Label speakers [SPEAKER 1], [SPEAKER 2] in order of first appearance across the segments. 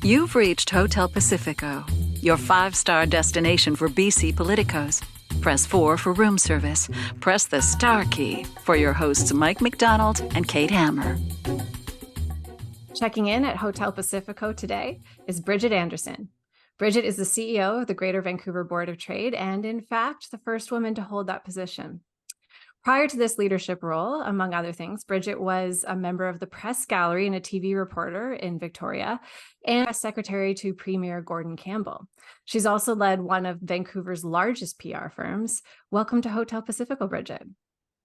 [SPEAKER 1] You've reached Hotel Pacifico, your 5-star destination for BC politicos. Press 4 for room service. Press the star key for your hosts Mike McDonald and Kate Hammer.
[SPEAKER 2] Checking in at Hotel Pacifico today is Bridgitte Anderson. Bridgitte is the CEO of the Greater Vancouver Board of Trade and, in fact, the first woman to hold that position. Prior to this leadership role, among other things, Bridgitte was a member of the press gallery and a TV reporter in Victoria and press secretary to Premier Gordon Campbell. She's also led one of Vancouver's largest PR firms. Welcome to Hotel Pacifico, Bridgitte.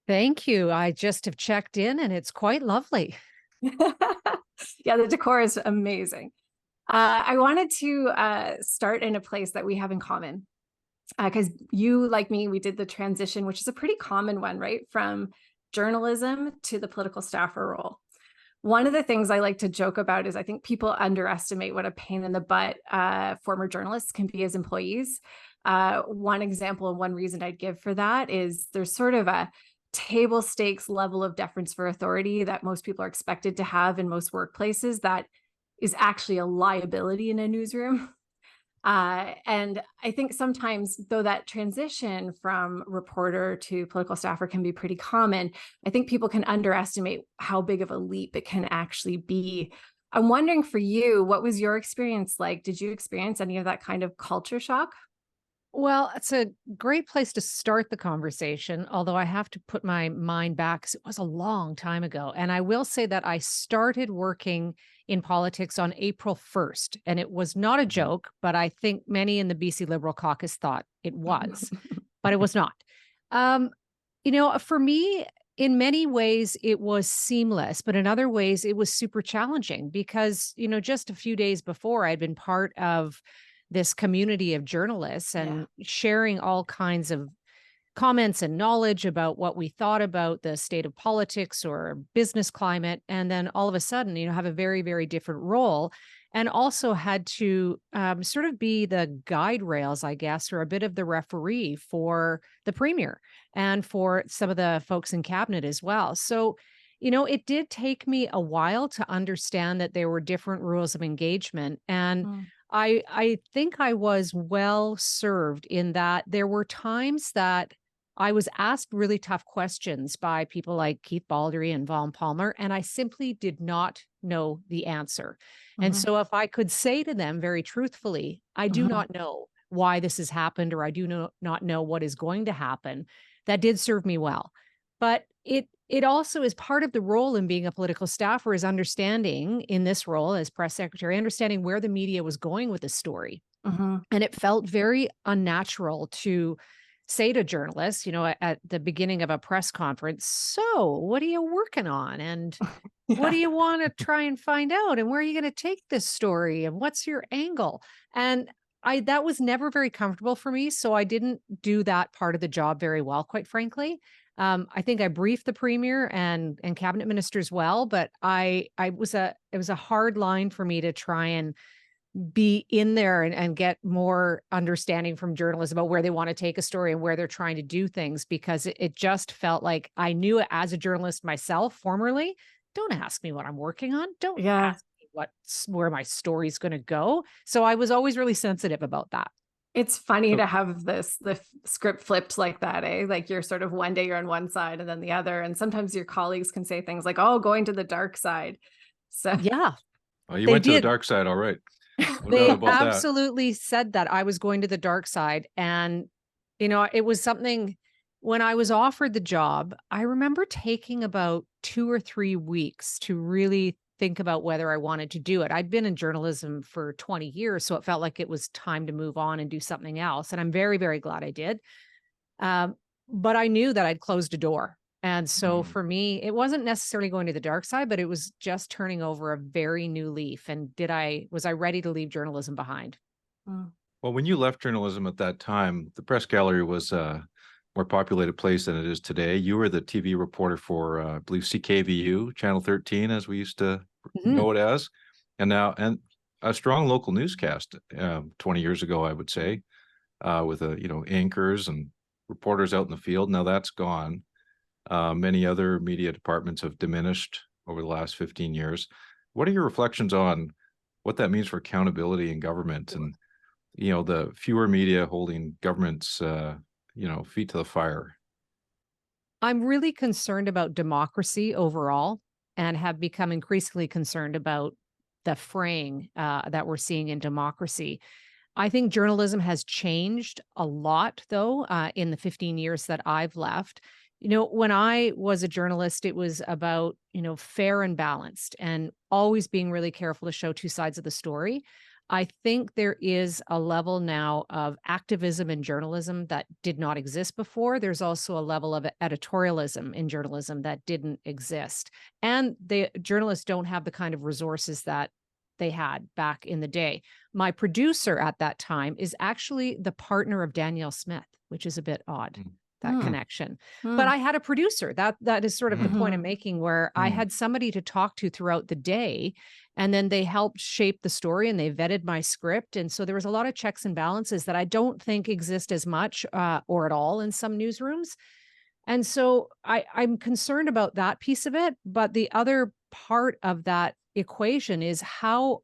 [SPEAKER 3] Thank you. I just have checked in and it's quite lovely.
[SPEAKER 2] Yeah, the decor is amazing. I wanted to start in a place that we have in common. Because you, like me, we did the transition, which is a pretty common one, right? From journalism to the political staffer role. One of the things I like to joke about is I think people underestimate what a pain in the butt former journalists can be as employees. One example and one reason I'd give for that is there's sort of a table stakes level of deference for authority that most people are expected to have in most workplaces that is actually a liability in a newsroom. And I think sometimes, though that transition from reporter to political staffer can be pretty common, I think people can underestimate how big of a leap it can actually be. I'm wondering for you, what was your experience like? Did you experience any of that kind of culture shock?
[SPEAKER 3] Well, it's a great place to start the conversation, although I have to put my mind back because it was a long time ago. And I will say that I started working in politics on April 1st, and it was not a joke, but I think many in the BC Liberal caucus thought it was, but it was not. For me, in many ways, it was seamless, but in other ways, it was super challenging because, just a few days before, I'd been part of this community of journalists and sharing all kinds of comments and knowledge about what we thought about the state of politics or business climate. And then all of a sudden, have a very, very different role and also had to sort of be the guide rails, I guess, or a bit of the referee for the premier and for some of the folks in cabinet as well. So, it did take me a while to understand that there were different rules of engagement. And I think I was well served in that there were times that I was asked really tough questions by people like Keith Baldry and Vaughn Palmer, and I simply did not know the answer. And so if I could say to them very truthfully, I do not know why this has happened, or I do not know what is going to happen, that did serve me well. But it also is part of the role in being a political staffer is understanding in this role as press secretary, understanding where the media was going with the story. And it felt very unnatural to say to journalists, at the beginning of a press conference, so what are you working on? And what do you want to try and find out? And where are you going to take this story? And what's your angle? And that was never very comfortable for me. So I didn't do that part of the job very well, quite frankly. I think I briefed the premier and cabinet ministers well, but it was a hard line for me to try and be in there and get more understanding from journalists about where they want to take a story and where they're trying to do things, because it just felt like I knew it as a journalist myself formerly. Don't ask me what I'm working on. Don't ask me where my story's going to go. So I was always really sensitive about that.
[SPEAKER 2] It's funny to have the script flipped like that, eh? Like you're sort of one day you're on one side and then the other. And sometimes your colleagues can say things like, oh, going to the dark side. So
[SPEAKER 3] yeah.
[SPEAKER 4] Well, you went to the dark side. All right. No
[SPEAKER 3] they
[SPEAKER 4] doubt about
[SPEAKER 3] absolutely said that I was going to the dark side. And, it was something when I was offered the job, I remember taking about 2 or 3 weeks to really think about whether I wanted to do it. I'd been in journalism for 20 years, so it felt like it was time to move on and do something else. And I'm very, very glad I did. But I knew that I'd closed a door. And so for me, it wasn't necessarily going to the dark side, but it was just turning over a very new leaf. And was I ready to leave journalism behind?
[SPEAKER 4] Well, when you left journalism at that time, the press gallery was a more populated place than it is today. You were the TV reporter for, I believe, CKVU, Channel 13, as we used to know it as. And a strong local newscast 20 years ago, I would say, with anchors and reporters out in the field. Now that's gone. Many other media departments have diminished over the last 15 years. What are your reflections on what that means for accountability in government, and the fewer media holding government's feet to the fire.
[SPEAKER 3] I'm really concerned about democracy overall, and have become increasingly concerned about the fraying that we're seeing in democracy. I think journalism has changed a lot, though, in the 15 years that I've left. When I was a journalist, it was about, fair and balanced, and always being really careful to show two sides of the story. I think there is a level now of activism in journalism that did not exist before. There's also a level of editorialism in journalism that didn't exist. And the journalists don't have the kind of resources that they had back in the day. My producer at that time is actually the partner of Danielle Smith, which is a bit odd. That connection. But I had a producer. That is sort of the point I'm making, where I had somebody to talk to throughout the day, and then they helped shape the story and they vetted my script. And so there was a lot of checks and balances that I don't think exist as much or at all in some newsrooms. And so I'm concerned about that piece of it. But the other part of that equation is how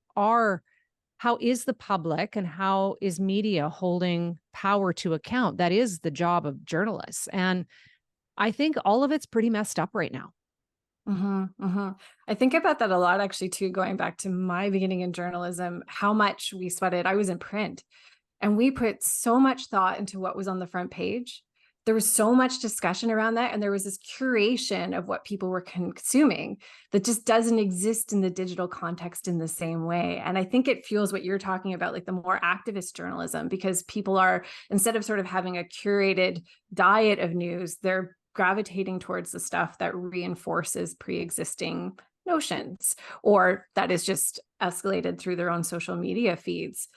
[SPEAKER 3] is the public and how is media holding power to account? That is the job of journalists. And I think all of it's pretty messed up right now.
[SPEAKER 2] I think about that a lot, actually, too, going back to my beginning in journalism, how much we sweated. I was in print, and we put so much thought into what was on the front page. There was so much discussion around that, and there was this curation of what people were consuming that just doesn't exist in the digital context in the same way. And I think it fuels what you're talking about, like the more activist journalism, because people are, instead of sort of having a curated diet of news, they're gravitating towards the stuff that reinforces pre-existing notions, or that is just escalated through their own social media feeds.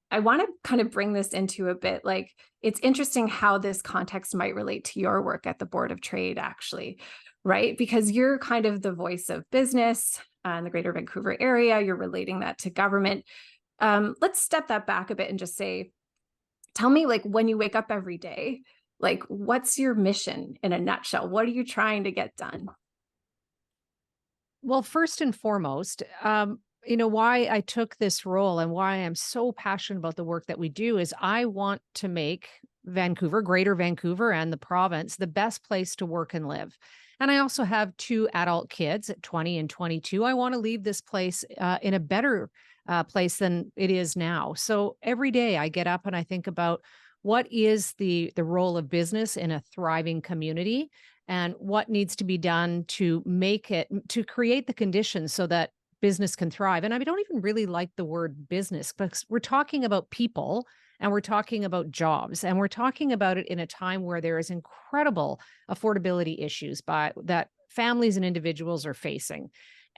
[SPEAKER 2] I want to kind of bring this into a bit, like, it's interesting how this context might relate to your work at the Board of Trade, actually, right? Because you're kind of the voice of business in the Greater Vancouver area. You're relating that to government. Let's step that back a bit and just say, tell me, like, when you wake up every day, like, what's your mission in a nutshell? What are you trying to get done?
[SPEAKER 3] Well, first and foremost, why I took this role and why I'm so passionate about the work that we do is I want to make Vancouver, Greater Vancouver, and the province the best place to work and live. And I also have 2 adult kids at 20 and 22. I want to leave this place in a better place than it is now. So every day I get up and I think about what is the role of business in a thriving community, and what needs to be done to create the conditions so that business can thrive. And I don't even really like the word business, but we're talking about people, and we're talking about jobs, and we're talking about it in a time where there is incredible affordability issues that families and individuals are facing.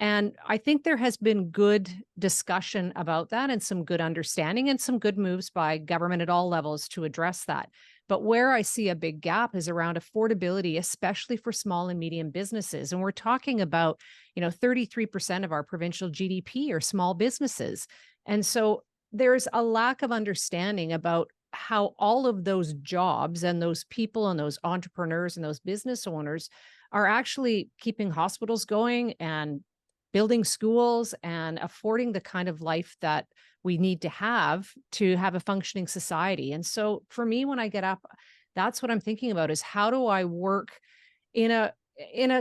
[SPEAKER 3] And I think there has been good discussion about that, and some good understanding, and some good moves by government at all levels to address that. But where I see a big gap is around affordability, especially for small and medium businesses. And we're talking about, 33% of our provincial GDP are small businesses. And so there's a lack of understanding about how all of those jobs and those people and those entrepreneurs and those business owners are actually keeping hospitals going and building schools and affording the kind of life that we need to have a functioning society. And so for me, when I get up, that's what I'm thinking about, is how do I work in a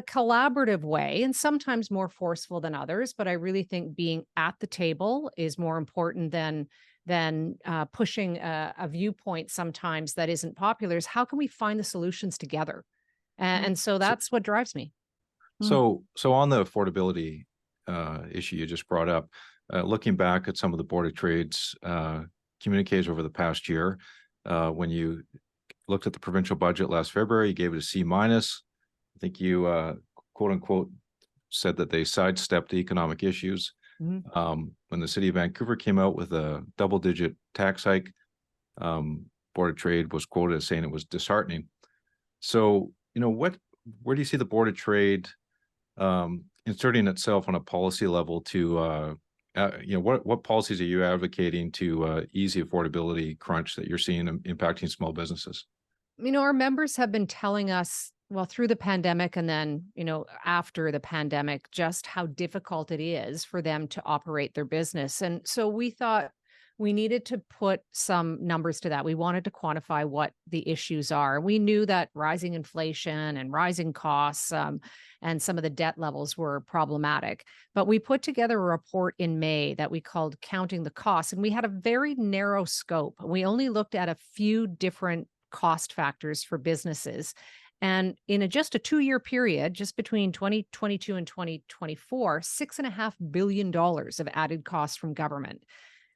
[SPEAKER 3] collaborative way, and sometimes more forceful than others. But I really think being at the table is more important than pushing a viewpoint sometimes that isn't popular. Is how can we find the solutions together? And so that's what drives me.
[SPEAKER 4] So on the affordability issue you just brought up, looking back at some of the Board of Trade's communiques over the past year, when you looked at the provincial budget last February, you gave it a C-. I think you quote unquote said that they sidestepped economic issues. When the City of Vancouver came out with a double-digit tax hike, Board of Trade was quoted as saying it was disheartening. So, where do you see the Board of Trade inserting itself on a policy level to, what policies are you advocating to ease the affordability crunch that you're seeing impacting small businesses?
[SPEAKER 3] Our members have been telling us well, through the pandemic and then, after the pandemic, just how difficult it is for them to operate their business. And so we thought we needed to put some numbers to that. We wanted to quantify what the issues are. We knew that rising inflation and rising costs and some of the debt levels were problematic. But we put together a report in May that we called Counting the Costs. And we had a very narrow scope. We only looked at a few different cost factors for businesses. And in just a 2-year period, just between 2022 and 2024, $6.5 billion of added costs from government.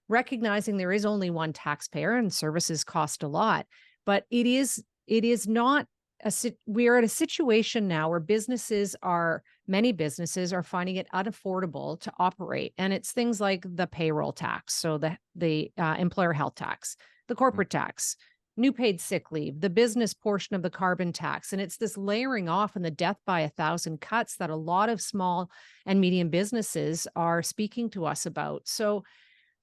[SPEAKER 3] Recognizing there is only one taxpayer and services cost a lot, but it is not we are at a situation now where many businesses are finding it unaffordable to operate. And it's things like the payroll tax, so the employer health tax, the corporate tax, new paid sick leave, the business portion of the carbon tax. And it's this layering off and the death by 1,000 cuts that a lot of small and medium businesses are speaking to us about. So,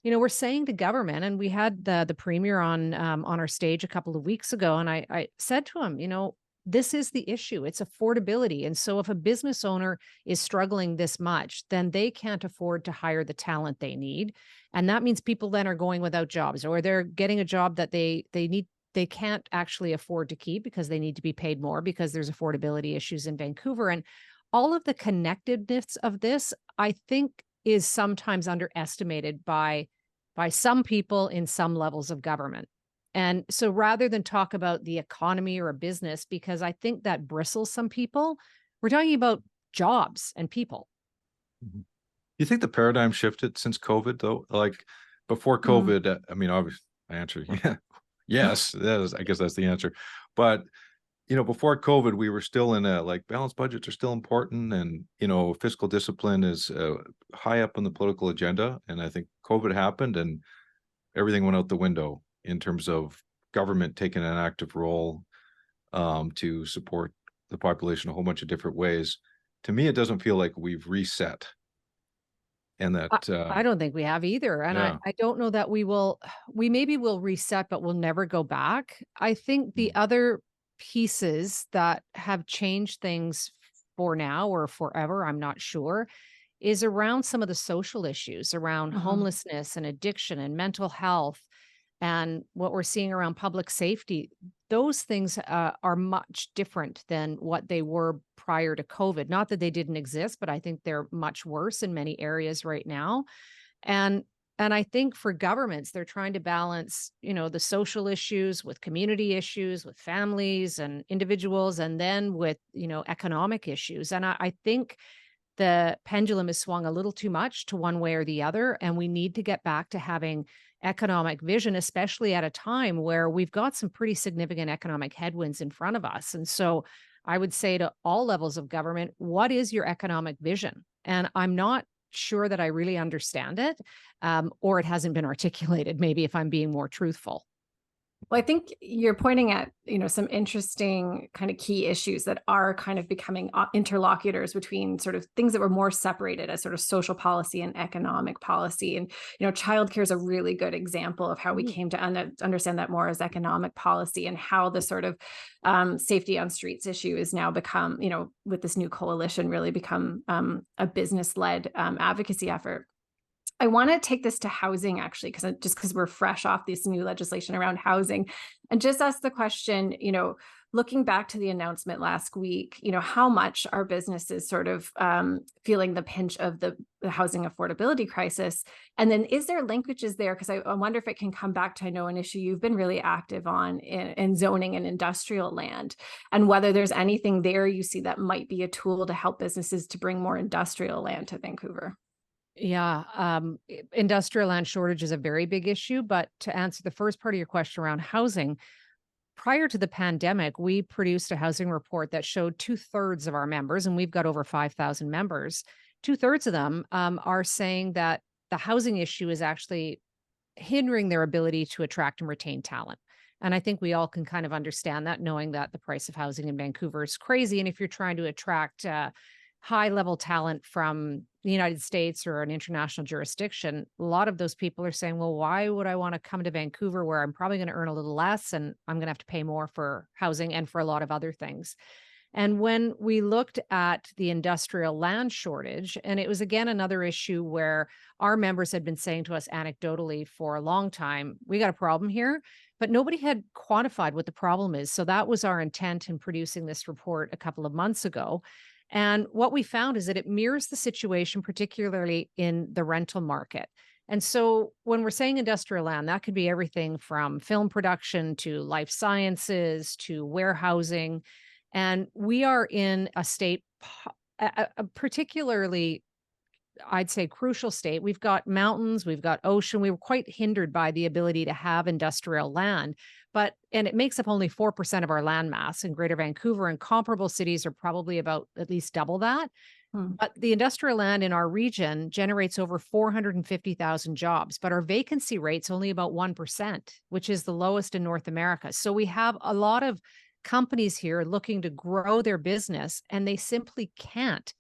[SPEAKER 3] we're saying to government, and we had the premier on our stage a couple of weeks ago, and I said to him, this is the issue. It's affordability. And so if a business owner is struggling this much, then they can't afford to hire the talent they need. And that means people then are going without jobs, or they're getting a job that they can't actually afford to keep because they need to be paid more because there's affordability issues in Vancouver. And all of the connectedness of this, I think, is sometimes underestimated by some people in some levels of government. And so rather than talk about the economy or a business, because I think that bristles some people, we're talking about jobs and people.
[SPEAKER 4] Mhm. You think the paradigm shifted since COVID, though? Like before COVID, I mean, obviously, I answer, yeah, yes, I guess that's the answer. But before COVID, we were still in balanced budgets are still important, and fiscal discipline is high up on the political agenda. And I think COVID happened, and everything went out the window in terms of government taking an active role to support the population a whole bunch of different ways. To me, it doesn't feel like we've reset, and that
[SPEAKER 3] I don't think we have either. And
[SPEAKER 4] yeah.
[SPEAKER 3] I don't know that we maybe will reset, but we'll never go back. I think the other pieces that have changed things for now or forever, I'm not sure, is around some of the social issues around homelessness and addiction and mental health and what we're seeing around public safety. Those things are much different than what they were prior to COVID. Not that they didn't exist, but I think they're much worse in many areas right now. And I think for governments, they're trying to balance, the social issues with community issues, with families and individuals, and then with, economic issues. And I think the pendulum has swung a little too much to one way or the other, and we need to get back to having economic vision, especially at a time where we've got some pretty significant economic headwinds in front of us. And so I would say to all levels of government, what is your economic vision? And I'm not sure that I really understand it, or it hasn't been articulated, maybe, if I'm being more truthful.
[SPEAKER 2] Well, I think you're pointing at, some interesting kind of key issues that are kind of becoming interlocutors between sort of things that were more separated as sort of social policy and economic policy. And, childcare is a really good example of how we came to understand that more as economic policy, and how the sort of safety on streets issue is now become, with this new coalition, really become a business-led advocacy effort. I want to take this to housing, actually, because we're fresh off this new legislation around housing, and just ask the question, looking back to the announcement last week, how much are businesses sort of feeling the pinch of the housing affordability crisis? And then is there linkages there? Because I wonder if it can come back to, I know, an issue you've been really active on in zoning and industrial land, and whether there's anything there you see that might be a tool to help businesses to bring more industrial land to Vancouver.
[SPEAKER 3] Yeah, industrial land shortage is a very big issue. But to answer the first part of your question around housing, prior to the pandemic, we produced a housing report that showed 2/3 of our members, and we've got over 5,000 members, 2/3 of them are saying that the housing issue is actually hindering their ability to attract and retain talent. And I think we all can kind of understand that, knowing that the price of housing in Vancouver is crazy. And if you're trying to attract high-level talent from the United States or an international jurisdiction, a lot of those people are saying, well, why would I want to come to Vancouver where I'm probably going to earn a little less and I'm going to have to pay more for housing and for a lot of other things? And when we looked at the industrial land shortage, and it was again another issue where our members had been saying to us anecdotally for a long time, we got a problem here, but nobody had quantified what the problem is. So that was our intent in producing this report a couple of months ago. And what we found is that it mirrors the situation, particularly in the rental market. And so when we're saying industrial land, that could be everything from film production to life sciences to warehousing. And we are in a state, a particularly, I'd say, crucial state. We've got mountains, we've got ocean. We were quite hindered by the ability to have industrial land, and it makes up only 4% of our land mass in Greater Vancouver, and comparable cities are probably about at least double that. But the industrial land in our region generates over 450,000 jobs, but our vacancy rate's only about 1%, which is the lowest in North America. So we have a lot of companies here looking to grow their business, and they simply can't.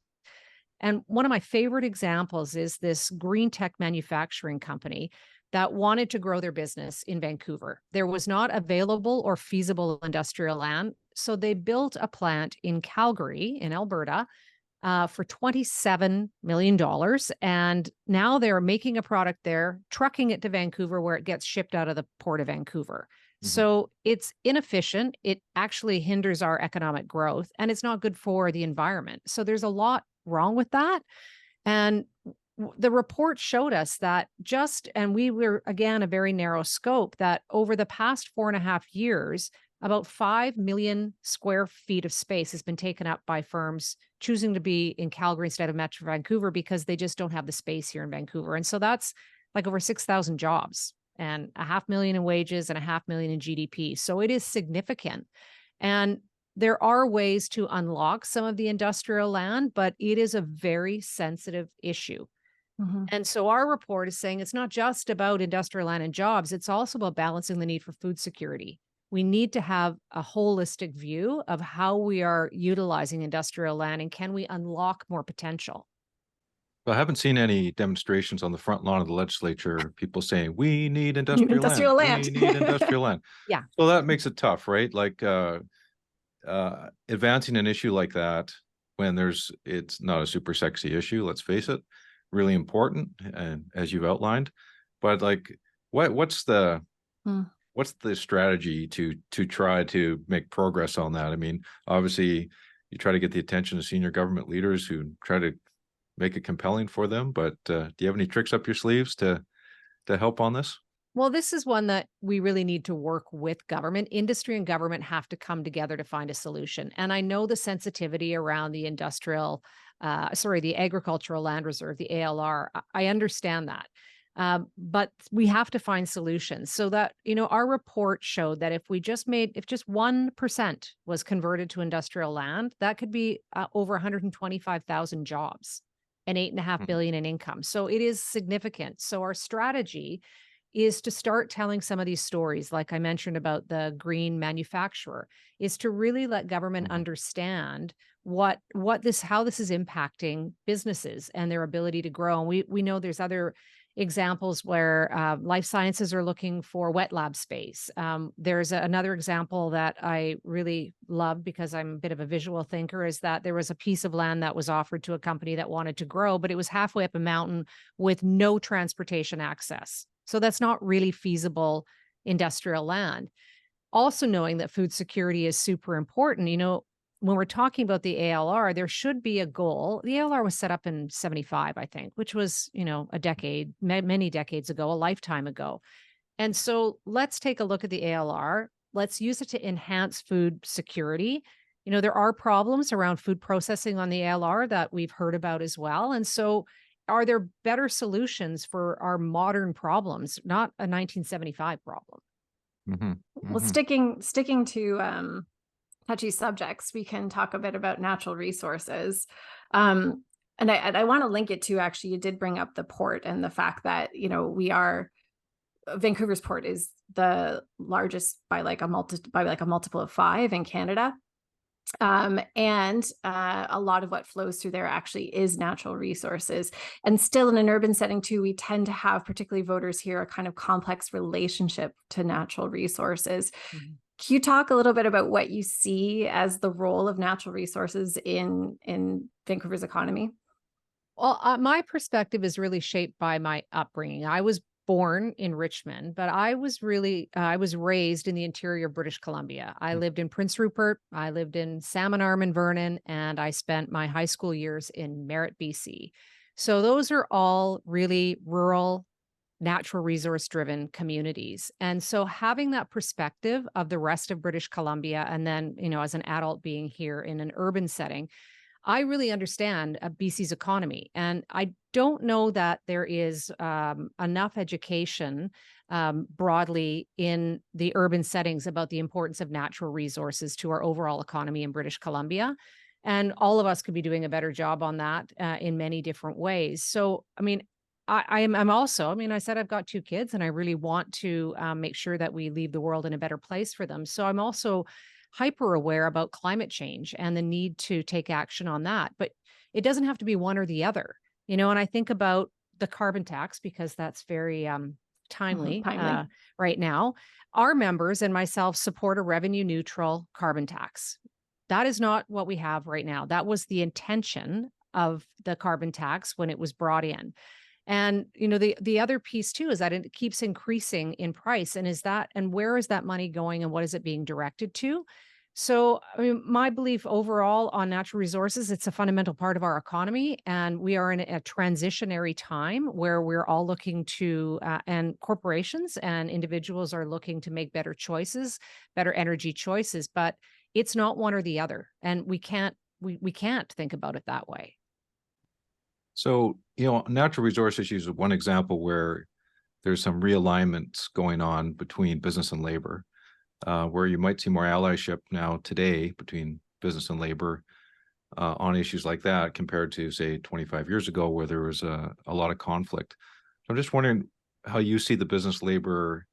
[SPEAKER 3] And one of my favorite examples is this green tech manufacturing company that wanted to grow their business in Vancouver. There was not available or feasible industrial land, so they built a plant in Calgary, in Alberta, for $27 million. And now they're making a product there, trucking it to Vancouver, where it gets shipped out of the port of Vancouver. So it's inefficient. It actually hinders our economic growth, and it's not good for the environment. So there's a lot wrong with that. And the report showed us that and we were, again, a very narrow scope, that over the past 4.5 years, about 5 million square feet of space has been taken up by firms choosing to be in Calgary instead of Metro Vancouver because they just don't have the space here in Vancouver. And so that's like over 6,000 jobs and 500,000 in wages and 500,000 in GDP. So it is significant. And there are ways to unlock some of the industrial land, but it is a very sensitive issue. And so our report is saying it's not just about industrial land and jobs, it's also about balancing the need for food security. We need to have a holistic view of how we are utilizing industrial land, and can we unlock more potential?
[SPEAKER 4] I haven't seen any demonstrations on the front lawn of the legislature, people saying, we need industrial land. We need industrial land.
[SPEAKER 3] Yeah.
[SPEAKER 4] So that makes it tough, right? Like advancing an issue like that when it's not a super sexy issue, let's face it, really important, and as you've outlined. But like, what's the strategy to try to make progress on that? I mean, obviously, you try to get the attention of senior government leaders who try to make it compelling for them. But do you have any tricks up your sleeves to help on this?
[SPEAKER 3] Well, this is one that we really need to work with government. Industry and government have to come together to find a solution. And I know the sensitivity around the the Agricultural Land Reserve, the ALR. I understand that. But we have to find solutions so that, our report showed that if just 1% was converted to industrial land, that could be over 125,000 jobs and 8.5 billion in income. So it is significant. So our strategy is to start telling some of these stories, like I mentioned about the green manufacturer, is to really let government understand how this is impacting businesses and their ability to grow. And we know there's other examples where life sciences are looking for wet lab space. There's another example that I really love because I'm a bit of a visual thinker, is that there was a piece of land that was offered to a company that wanted to grow, but it was halfway up a mountain with no transportation access. So that's not really feasible industrial land. Also knowing that food security is super important. When we're talking about the ALR, there should be a goal. The ALR was set up in 1975, I think, which was, a decade, many decades ago, a lifetime ago. And so let's take a look at the ALR. Let's use it to enhance food security. There are problems around food processing on the ALR that we've heard about as well. And so are there better solutions for our modern problems, not a 1975 problem?
[SPEAKER 2] Well, sticking to touchy subjects, we can talk a bit about natural resources. And I want to link it to, actually, you did bring up the port and the fact that, Vancouver's port is the largest by a multiple of 5 in Canada. And a lot of what flows through there actually is natural resources. And still in an urban setting too, we tend to have, particularly voters here, a kind of complex relationship to natural resources. Can you talk a little bit about what you see as the role of natural resources in Vancouver's economy?
[SPEAKER 3] Well, my perspective is really shaped by my upbringing. I was born in Richmond, but I was raised in the interior of British Columbia. I lived in Prince Rupert, I lived in Salmon Arm and Vernon, and I spent my high school years in Merritt, BC. So those are all really rural, natural resource driven communities. And so having that perspective of the rest of British Columbia, and then, as an adult being here in an urban setting, I really understand BC's economy. And I don't know that there is enough education broadly in the urban settings about the importance of natural resources to our overall economy in British Columbia. And all of us could be doing a better job on that in many different ways. So, I mean, I'm also, I said I've got 2 kids and I really want to make sure that we leave the world in a better place for them. So I'm also hyper aware about climate change and the need to take action on that. But it doesn't have to be one or the other, and I think about the carbon tax because that's very timely right now. Our members and myself support a revenue neutral carbon tax. That is not what we have right now. That was the intention of the carbon tax when it was brought in. And the other piece too is that it keeps increasing in price. And where is that money going and what is it being directed to? So, my belief overall on natural resources, it's a fundamental part of our economy, and we are in a transitionary time where we're all looking to, and corporations and individuals are looking to make better choices, better energy choices, but it's not one or the other, and we can't think about it that way.
[SPEAKER 4] So, natural resource issues is one example where there's some realignments going on between business and labor, where you might see more allyship now today between business and labor on issues like that compared to, say, 25 years ago, where there was a lot of conflict. So I'm just wondering how you see the business labor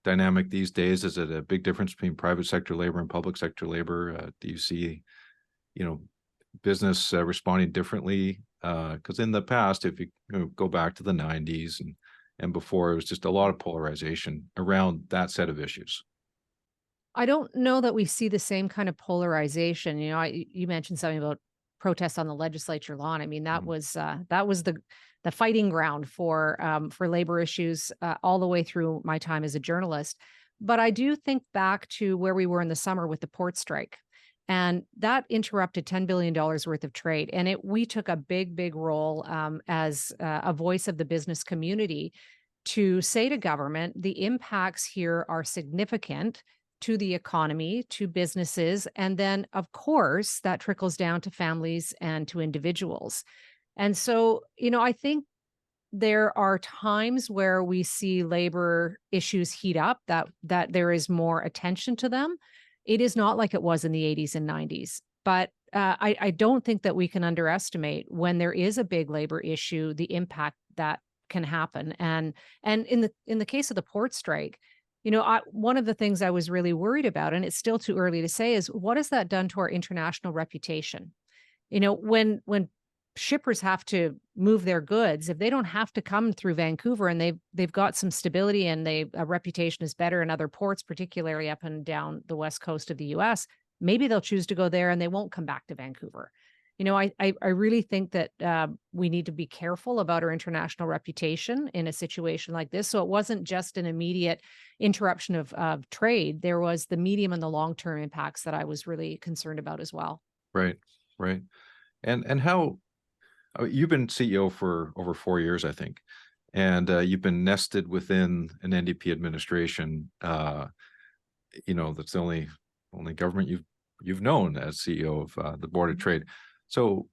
[SPEAKER 4] dynamic these days. Is it a big difference between private sector labor and public sector labor? Do you see, business responding differently? Because in the past, if you go back to the 90s and before, it was just a lot of polarization around that set of issues.
[SPEAKER 3] I don't know that we see the same kind of polarization. You mentioned something about protests on the legislature lawn. That was the fighting ground for labor issues all the way through my time as a journalist. But I do think back to where we were in the summer with the port strike. And that interrupted $10 billion worth of trade. And we took a big role as a voice of the business community to say to government, the impacts here are significant to the economy, to businesses. And then, of course, that trickles down to families and to individuals. And so, I think there are times where we see labor issues heat up, that there is more attention to them. It is not like it was in the 80s and 90s, but I don't think that we can underestimate when there is a big labor issue, the impact that can happen. And in the case of the port strike, one of the things I was really worried about, and it's still too early to say, is what has that done to our international reputation? When shippers have to move their goods, if they don't have to come through Vancouver and they've got some stability and a reputation is better in other ports, particularly up and down the west coast of the US, maybe they'll choose to go there and they won't come back to Vancouver. I really think that we need to be careful about our international reputation in a situation like this. So it wasn't just an immediate interruption of trade. There was the medium and the long-term impacts that I was really concerned about as well.
[SPEAKER 4] Right. And how you've been CEO for over 4 years, I think, and you've been nested within an NDP administration. That's the only government you've known as CEO of the Board of Trade. So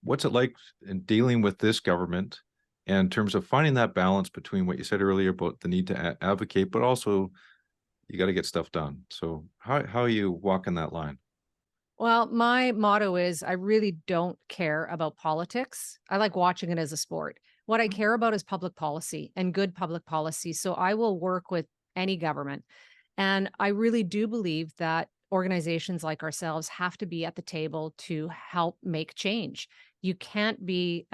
[SPEAKER 4] what's it like in dealing with this government and in terms of finding that balance between what you said earlier about the need to advocate, but also you got to get stuff done. So how are you walking that line?
[SPEAKER 3] Well, my motto is I really don't care about politics. I like watching it as a sport. What I care about is public policy and good public policy. So I will work with any government. And I really do believe that organizations like ourselves have to be at the table to help make change. You can't be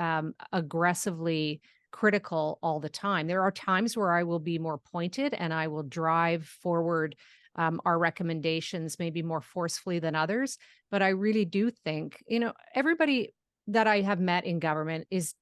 [SPEAKER 3] aggressively critical all the time. There are times where I will be more pointed and I will drive forward our recommendations maybe more forcefully than others. But I really do think, everybody that I have met in government is,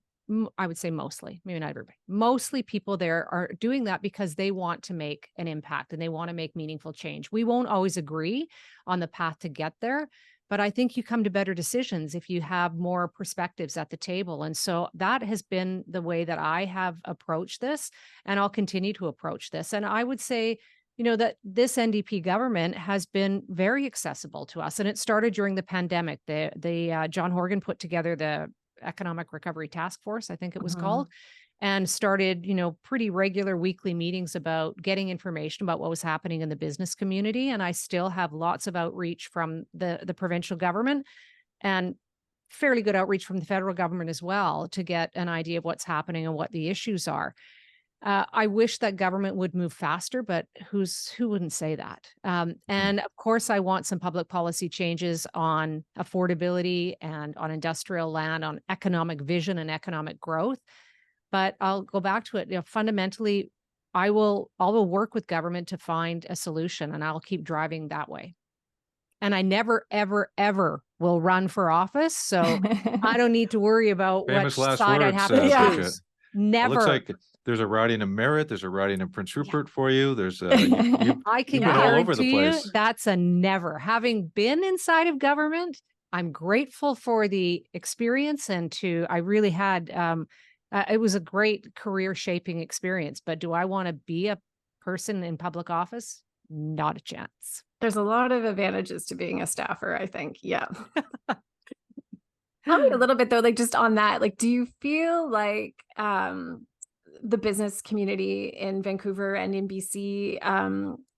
[SPEAKER 3] I would say mostly, maybe not everybody, mostly people there are doing that because they want to make an impact and they want to make meaningful change. We won't always agree on the path to get there, but I think you come to better decisions if you have more perspectives at the table. And so that has been the way that I have approached this, and I'll continue to approach this. And I would say, that this NDP government has been very accessible to us. And it started during the pandemic. The John Horgan put together the Economic Recovery Task Force, I think it was called, and started, pretty regular weekly meetings about getting information about what was happening in the business community. And I still have lots of outreach from the provincial government and fairly good outreach from the federal government as well to get an idea of what's happening and what the issues are. I wish that government would move faster, but who wouldn't say that? And of course, I want some public policy changes on affordability and on industrial land, on economic vision and economic growth. But I'll go back to it. Fundamentally, I will work with government to find a solution, and I'll keep driving that way. And I never, ever, ever will run for office, so I don't need to worry about
[SPEAKER 4] Famous
[SPEAKER 3] which
[SPEAKER 4] last
[SPEAKER 3] side I'd
[SPEAKER 4] words,
[SPEAKER 3] have to
[SPEAKER 4] Bridgitte.
[SPEAKER 3] choose.
[SPEAKER 4] It
[SPEAKER 3] Never.
[SPEAKER 4] looks like there's a riding in Merritt, there's a riding in Prince Rupert for you. There's
[SPEAKER 3] I can
[SPEAKER 4] you've been all over the
[SPEAKER 3] guarantee you
[SPEAKER 4] place.
[SPEAKER 3] that's a never. Having been inside of government, I'm grateful for the experience, and I really had, it was a great career shaping experience. But do I want to be a person in public office? Not a chance.
[SPEAKER 2] There's a lot of advantages to being a staffer, I think. Yeah. Tell me a little bit though, like just on that, like, do you feel like the business community in Vancouver and in BC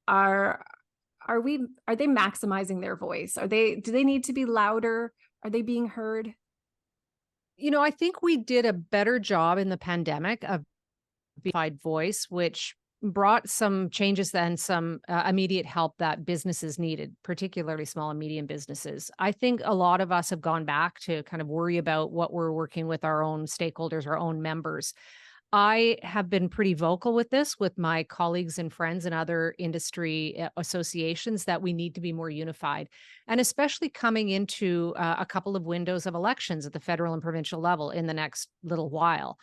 [SPEAKER 2] are they maximizing their voice? Do they need to be louder? Are they being heard?
[SPEAKER 3] I think we did a better job in the pandemic of unified voice, which brought some changes and some immediate help that businesses needed, particularly small and medium businesses. I think a lot of us have gone back to kind of worry about what we're working with our own stakeholders, our own members. I have been pretty vocal with this with my colleagues and friends and other industry associations that we need to be more unified, and especially coming into a couple of windows of elections at the federal and provincial level in the next little while.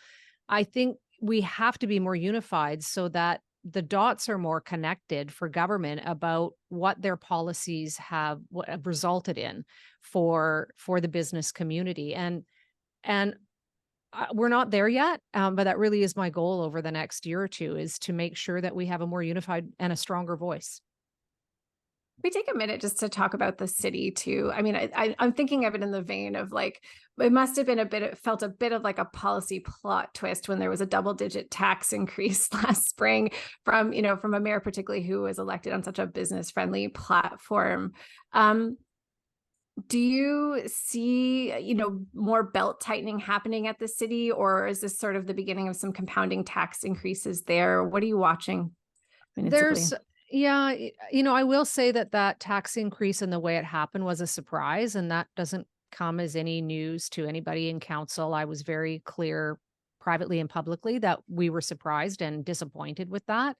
[SPEAKER 3] I think we have to be more unified so that the dots are more connected for government about what their policies have resulted in for the business community. And we're not there yet, but that really is my goal over the next year or two, is to make sure that we have a more unified and a stronger voice.
[SPEAKER 2] We take a minute just to talk about the city too. I mean, I'm thinking of it in the vein of like, it must have been felt a bit of like a policy plot twist when there was a double-digit tax increase last spring from a mayor, particularly who was elected on such a business-friendly platform. Do you see, more belt tightening happening at the city, or is this sort of the beginning of some compounding tax increases there? What are you watching municipally?
[SPEAKER 3] Yeah, I will say that tax increase and the way it happened was a surprise, and that doesn't come as any news to anybody in council. I was very clear privately and publicly that we were surprised and disappointed with that.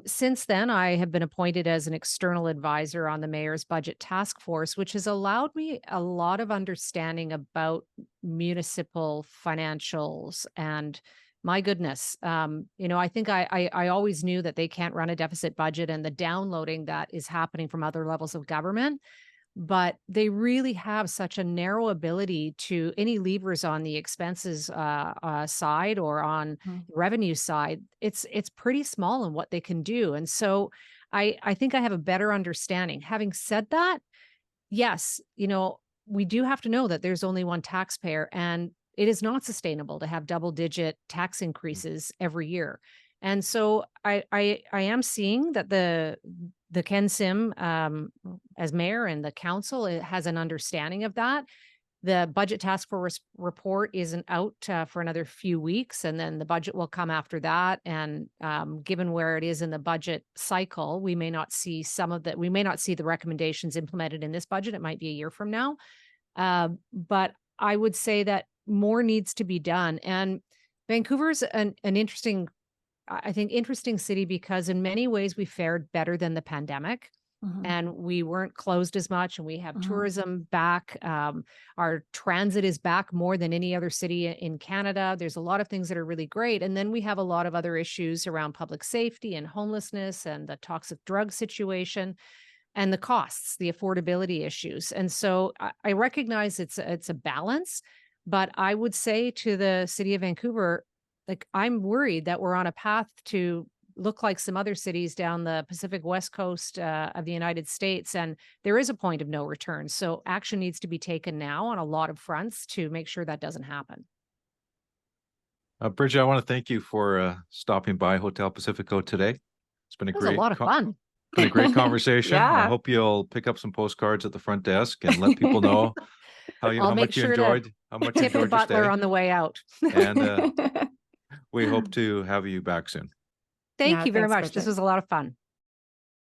[SPEAKER 3] Since then, I have been appointed as an external advisor on the mayor's budget task force, which has allowed me a lot of understanding about municipal financials. And my goodness, I think I always knew that they can't run a deficit budget and the downloading that is happening from other levels of government. But they really have such a narrow ability to any levers on the expenses side or on the revenue side. It's pretty small in what they can do. And so I think I have a better understanding. Having said that, yes, we do have to know that there's only one taxpayer, and it is not sustainable to have double-digit tax increases every year. And so I am seeing that the Ken Sim as mayor and the council has an understanding of that. The budget task force report isn't out for another few weeks, and then the budget will come after that. And given where it is in the budget cycle, we may not see the recommendations implemented in this budget. It might be a year from now. But I would say that more needs to be done. And Vancouver's an interesting I think, interesting city because in many ways we fared better than the pandemic.
[SPEAKER 2] Mhm.
[SPEAKER 3] And we weren't closed as much, and we have
[SPEAKER 2] Mhm.
[SPEAKER 3] tourism back. Our transit is back more than any other city in Canada. There's a lot of things that are really great. And then we have a lot of other issues around public safety and homelessness and the toxic drug situation and the costs, the affordability issues. And so I recognize it's a balance, but I would say to the city of Vancouver, like, I'm worried that we're on a path to look like some other cities down the Pacific West Coast of the United States. And there is a point of no return. So action needs to be taken now on a lot of fronts to make sure that doesn't happen.
[SPEAKER 4] Bridget, I want to thank you for stopping by Hotel Pacifico today. It's been
[SPEAKER 3] It was a lot of fun.
[SPEAKER 4] Been a great conversation.
[SPEAKER 2] Yeah.
[SPEAKER 4] I hope you'll pick up some postcards at the front desk and let people know
[SPEAKER 3] I'll
[SPEAKER 4] how
[SPEAKER 3] make
[SPEAKER 4] much you
[SPEAKER 3] sure to
[SPEAKER 4] enjoyed
[SPEAKER 3] Tip the
[SPEAKER 4] your
[SPEAKER 3] butler
[SPEAKER 4] stay.
[SPEAKER 3] on the way out.
[SPEAKER 4] And we hope to have you back soon.
[SPEAKER 3] Thank you very
[SPEAKER 2] thanks,
[SPEAKER 3] much.
[SPEAKER 2] Bridget.
[SPEAKER 3] This was a lot of fun.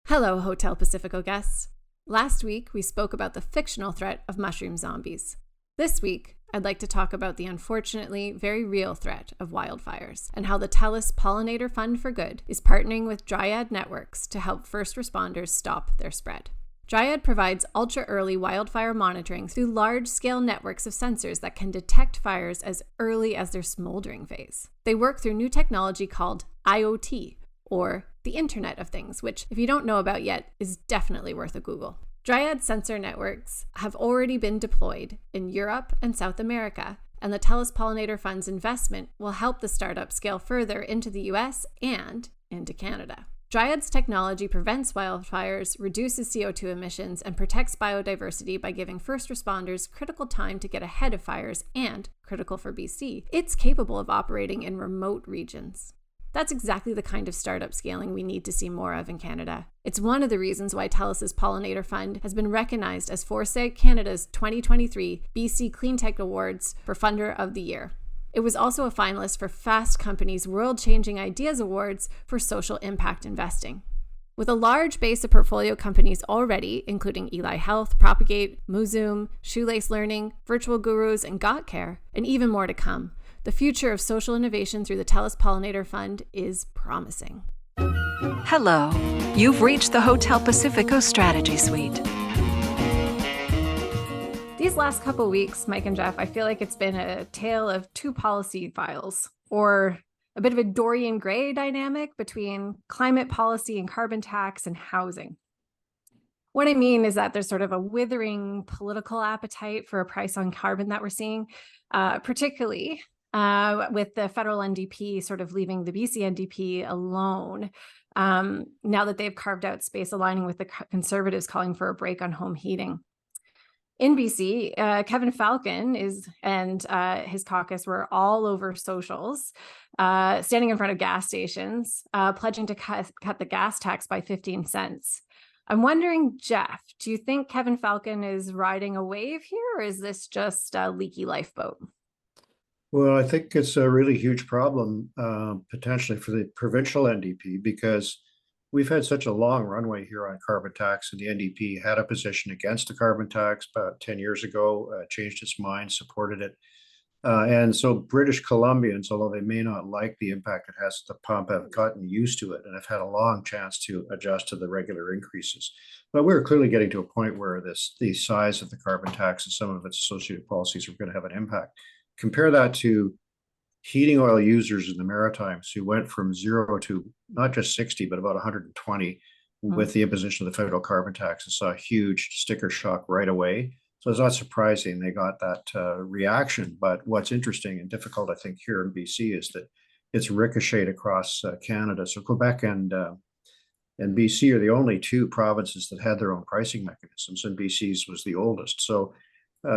[SPEAKER 2] Hello, Hotel Pacifico guests. Last week, we spoke about the fictional threat of mushroom zombies. This week, I'd like to talk about the unfortunately very real threat of wildfires and how the TELUS Pollinator Fund for Good is partnering with Dryad Networks to help first responders stop their spread. Dryad provides ultra-early wildfire monitoring through large-scale networks of sensors that can detect fires as early as their smoldering phase. They work through new technology called IoT, or the Internet of Things, which, if you don't know about yet, is definitely worth a Google. Dryad sensor networks have already been deployed in Europe and South America, and the TELUS Pollinator Fund's investment will help the startup scale further into the US and into Canada. Dryad's technology prevents wildfires, reduces CO2 emissions, and protects biodiversity by giving first responders critical time to get ahead of fires, and, critical for BC, it's capable of operating in remote regions. That's exactly the kind of startup scaling we need to see more of in Canada. It's one of the reasons why TELUS's Pollinator Fund has been recognized as Foresight Canada's 2023 BC Cleantech Awards for Funder of the Year. It was also a finalist for Fast Company's World Changing Ideas Awards for social impact investing. With a large base of portfolio companies already, including Eli Health, Propagate, Muzoom, Shoelace Learning, Virtual Gurus, and GotCare, and even more to come, the future of social innovation through the TELUS Pollinator Fund is promising.
[SPEAKER 1] Hello. You've reached the Hotel Pacifico Strategy Suite.
[SPEAKER 2] These last couple weeks, Mike and Geoff, I feel like it's been a tale of two policy files, or a bit of a Dorian Gray dynamic between climate policy and carbon tax and housing. What I mean is that there's sort of a withering political appetite for a price on carbon that we're seeing, particularly with the federal NDP sort of leaving the BC NDP alone, now that they've carved out space aligning with the Conservatives calling for a break on home heating. In BC, Kevin Falcon and his caucus were all over socials, standing in front of gas stations, pledging to cut the gas tax by 15 cents. I'm wondering, Geoff, do you think Kevin Falcon is riding a wave here, or is this just a leaky lifeboat?
[SPEAKER 5] Well, I think it's a really huge problem, potentially for the provincial NDP, because we've had such a long runway here on carbon tax, and the NDP had a position against the carbon tax about 10 years ago, changed its mind, supported it. And so British Columbians, although they may not like the impact it has at the pump, have gotten used to it and have had a long chance to adjust to the regular increases. But we're clearly getting to a point where the size of the carbon tax and some of its associated policies are going to have an impact. Compare that to heating oil users in the Maritimes who went from 0 to not just 60, but about 120 with the imposition of the federal carbon tax, and saw a huge sticker shock right away. So it's not surprising they got that reaction. But what's interesting and difficult, I think, here in BC is that it's ricocheted across Canada. So Quebec and BC are the only two provinces that had their own pricing mechanisms, and BC's was the oldest. So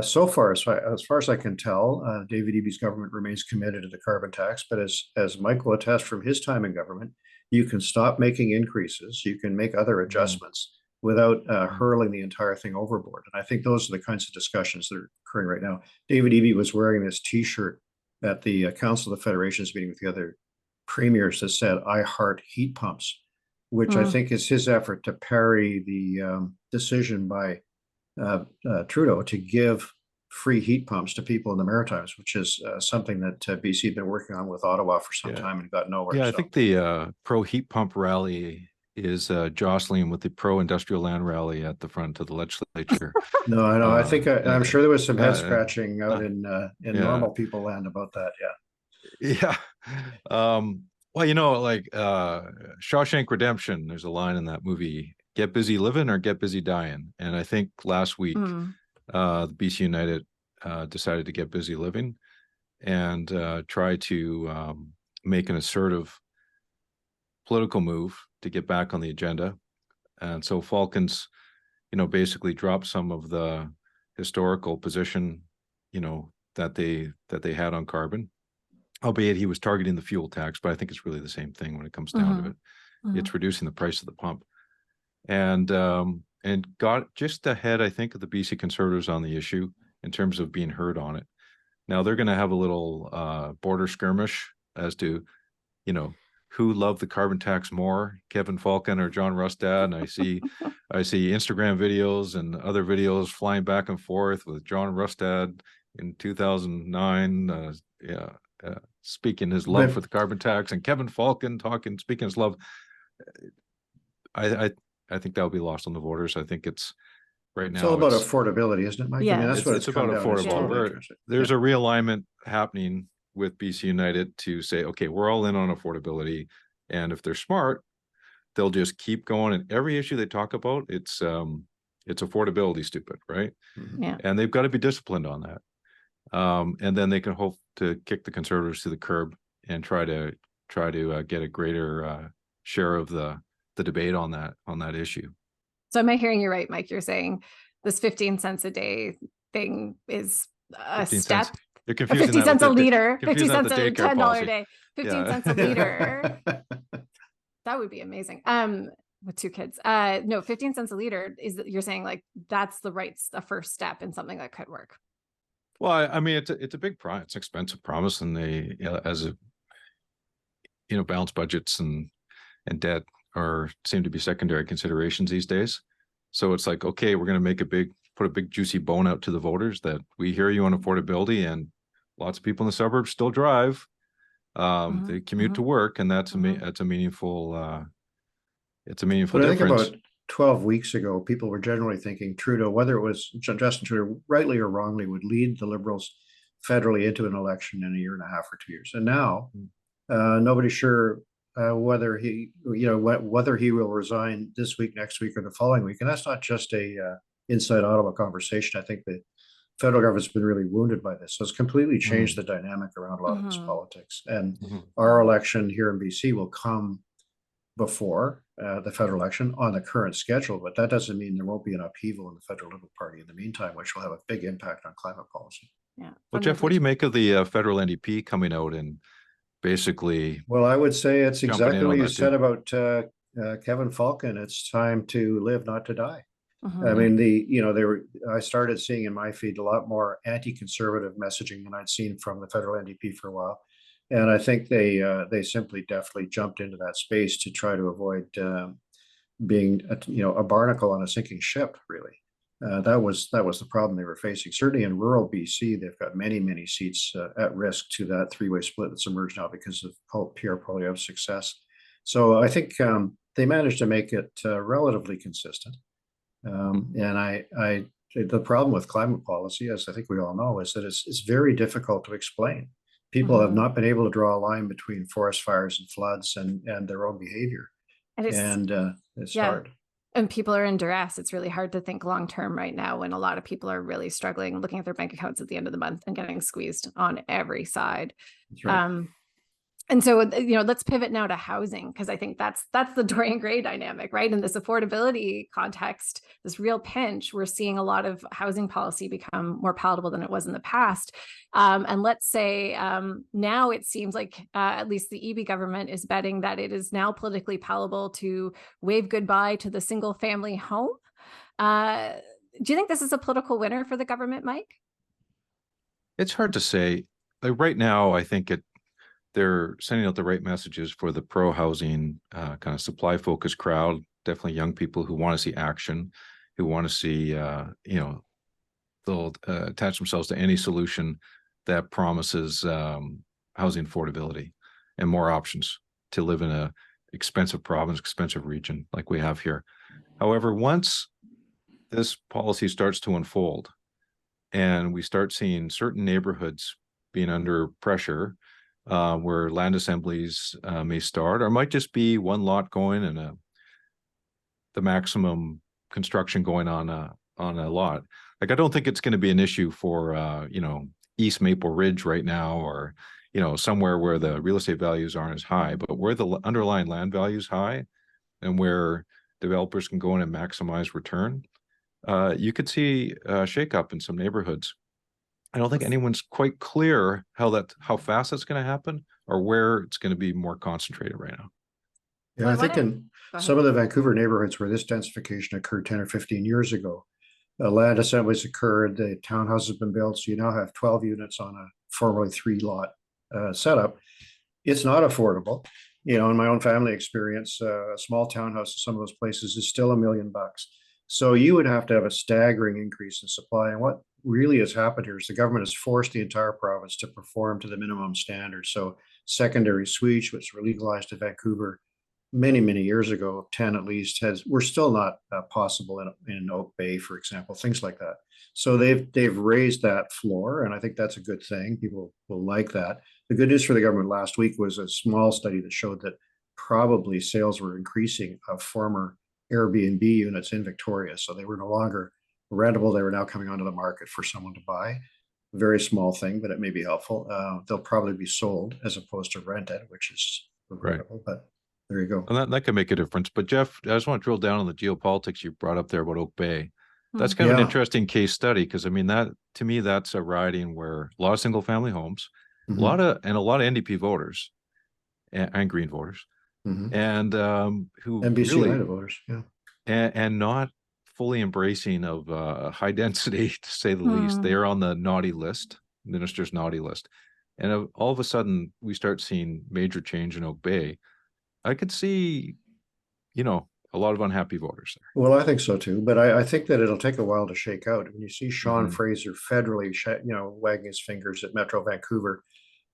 [SPEAKER 5] so far, as far as I can tell, David Eby's government remains committed to the carbon tax. But as Mike will attest from his time in government, you can stop making increases, you can make other adjustments without hurling the entire thing overboard. And I think those are the kinds of discussions that are occurring right now. David Eby was wearing this T-shirt at the Council of the Federations meeting with the other premiers that said, "I heart heat pumps," which I think is his effort to parry the decision by Trudeau to give free heat pumps to people in the Maritimes, which is something that BC had been working on with Ottawa for some time and got nowhere.
[SPEAKER 4] Yeah, I
[SPEAKER 5] so.
[SPEAKER 4] think the pro heat pump rally is jostling with the pro industrial land rally at the front of the legislature.
[SPEAKER 5] No, I know. I think I'm sure there was some head scratching out in normal people land about that.
[SPEAKER 4] Yeah. Well, like Shawshank Redemption, there's a line in that movie, get busy living or get busy dying. And I think last week, the BC United decided to get busy living and try to make an assertive political move to get back on the agenda. And so Falcon's, basically dropped some of the historical position, that they had on carbon, albeit he was targeting the fuel tax, but I think it's really the same thing when it comes down to it. It's reducing the price of the pump. And got just ahead, I think, of the BC Conservatives on the issue in terms of being heard on it. Now they're going to have a little border skirmish as to, who loved the carbon tax more, Kevin Falcon or John Rustad. And I see Instagram videos and other videos flying back and forth with John Rustad in 2009, speaking his love for the carbon tax, and Kevin Falcon speaking his love. I think that'll be lost on the voters. I think it's right now.
[SPEAKER 5] It's all about affordability, isn't it, Mike?
[SPEAKER 2] Yeah,
[SPEAKER 5] I mean, that's what
[SPEAKER 4] it's about affordable. There's a realignment happening with BC United to say, okay, we're all in on affordability, and if they're smart, they'll just keep going. And every issue they talk about, it's affordability stupid, right?
[SPEAKER 2] Yeah.
[SPEAKER 4] And they've got to be disciplined on that. And then they can hope to kick the Conservatives to the curb and try to get a greater share of the debate on that issue.
[SPEAKER 2] So am I hearing you right, Mike? You're saying this 15 cents a day thing is a step.
[SPEAKER 4] You're confusing
[SPEAKER 2] 50 cents a liter, 50 cents a $10 a day, 15 cents a liter. That would be amazing. With 2 kids. No, 15 cents a liter is you're saying like that's the first step in something that could work.
[SPEAKER 4] Well, I mean, it's a big promise, it's an expensive promise, and they, as a balanced budgets and debt seem to be secondary considerations these days. So it's like, okay, we're going to put a big juicy bone out to the voters that we hear you on affordability, and lots of people in the suburbs still drive. They commute to work, and that's a meaningful. It's a meaningful difference.
[SPEAKER 5] I think about 12 weeks ago, people were generally thinking Trudeau, whether it was Justin Trudeau, rightly or wrongly, would lead the Liberals federally into an election in 1.5 or 2 years. And now, nobody's sure whether he will resign this week, next week, or the following week. And that's not just a inside Ottawa conversation. I think the federal government's been really wounded by this. So it's completely changed the dynamic around a lot of this politics. And our election here in BC will come before the federal election on the current schedule, but that doesn't mean there won't be an upheaval in the federal Liberal Party in the meantime, which will have a big impact on climate policy.
[SPEAKER 2] Yeah.
[SPEAKER 4] Well, Geoff, what do you make of the federal NDP coming out and basically?
[SPEAKER 5] Well, I would say it's exactly what you said about Kevin Falcon. It's time to live, not to die. I mean, I started seeing in my feed a lot more anti-conservative messaging than I'd seen from the federal NDP for a while. And I think they definitely jumped into that space to try to avoid being a barnacle on a sinking ship. Really, that was the problem they were facing. Certainly in rural BC, they've got many seats at risk to that three-way split that's emerged now because of Pierre Poilievre's success. So I think they managed to make it relatively consistent. And the problem with climate policy, as I think we all know, is that it's very difficult to explain. People have not been able to draw a line between forest fires and floods and their own behavior. And it's hard.
[SPEAKER 2] And people are in duress. It's really hard to think long term right now when a lot of people are really struggling, looking at their bank accounts at the end of the month and getting squeezed on every side.
[SPEAKER 5] That's right.
[SPEAKER 2] And so, let's pivot now to housing, because I think that's the Dorian Gray dynamic, right? In this affordability context, this real pinch, we're seeing a lot of housing policy become more palatable than it was in the past. And let's say now it seems like at least the EB government is betting that it is now politically palatable to wave goodbye to the single family home. Do you think this is a political winner for the government, Mike?
[SPEAKER 4] It's hard to say. Like right now, I think they're sending out the right messages for the pro-housing kind of supply-focused crowd. Definitely young people who want to see action, who want to see attach themselves to any solution that promises housing affordability and more options to live in a expensive province, expensive region like we have here. However, once this policy starts to unfold and we start seeing certain neighborhoods being under pressure, where land assemblies may start, or might just be one lot going and the maximum construction going on a lot. Like, I don't think it's going to be an issue for East Maple Ridge right now, or somewhere where the real estate values aren't as high, but where the underlying land value is high and where developers can go in and maximize return, you could see a shakeup in some neighborhoods. I don't think anyone's quite clear how fast that's going to happen or where it's going to be more concentrated right now.
[SPEAKER 5] Yeah, I think in some of the Vancouver neighborhoods where this densification occurred 10 or 15 years ago, land assemblies occurred, the townhouses have been built, so you now have 12 units on a formerly 3-lot setup. It's not affordable. In my own family experience, a small townhouse in some of those places is still $1 million. So you would have to have a staggering increase in supply. And what really has happened here is the government has forced the entire province to perform to the minimum standard. So secondary suites, which were legalized in Vancouver many, many years ago, 10 at least, we're still not possible in Oak Bay, for example, things like that. So they've raised that floor, and I think that's a good thing. People will like that. The good news for the government last week was a small study that showed that probably sales were increasing of former Airbnb units in Victoria. So they were no longer rentable. They were now coming onto the market for someone to buy. A very small thing, but it may be helpful. They'll probably be sold as opposed to rented, which is regrettable, but there you go.
[SPEAKER 4] And that can make a difference. But Geoff, I just want to drill down on the geopolitics you brought up there about Oak Bay. That's kind of an interesting case study, because I mean, that to me, that's a riding where a lot of single family homes, a lot of NDP voters and Green voters, and who
[SPEAKER 5] NBC
[SPEAKER 4] really
[SPEAKER 5] United voters,
[SPEAKER 4] and not fully embracing of high density, to say the least. They are on the naughty list, minister's naughty list, and all of a sudden we start seeing major change in Oak Bay. I could see, a lot of unhappy voters there.
[SPEAKER 5] Well, I think so too, but I think that it'll take a while to shake out. When you see Sean Fraser federally, wagging his fingers at Metro Vancouver,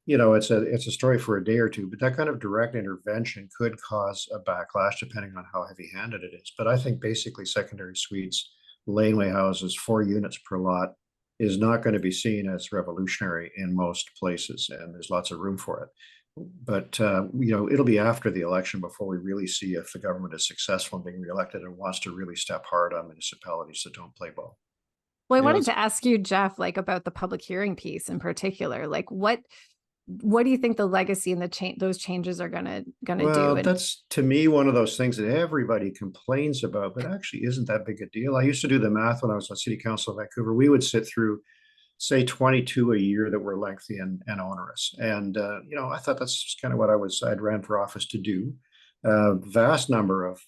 [SPEAKER 5] it's a story for a day or two, but that kind of direct intervention could cause a backlash depending on how heavy-handed it is. But I think basically secondary suites, laneway houses, 4 units per lot is not going to be seen as revolutionary in most places, and there's lots of room for it. But it'll be after the election before we really see if the government is successful in being reelected and wants to really step hard on municipalities that don't play ball.
[SPEAKER 2] Well, I wanted to ask you, Geoff, about the public hearing piece in particular. What do you think the legacy and those changes are gonna do?
[SPEAKER 5] That's, to me, one of those things that everybody complains about, but actually isn't that big a deal. I used to do the math when I was on City Council of Vancouver. We would sit through, say, 22 a year that were lengthy and onerous. And, I thought that's kind of what I'd ran for office to do. Vast number of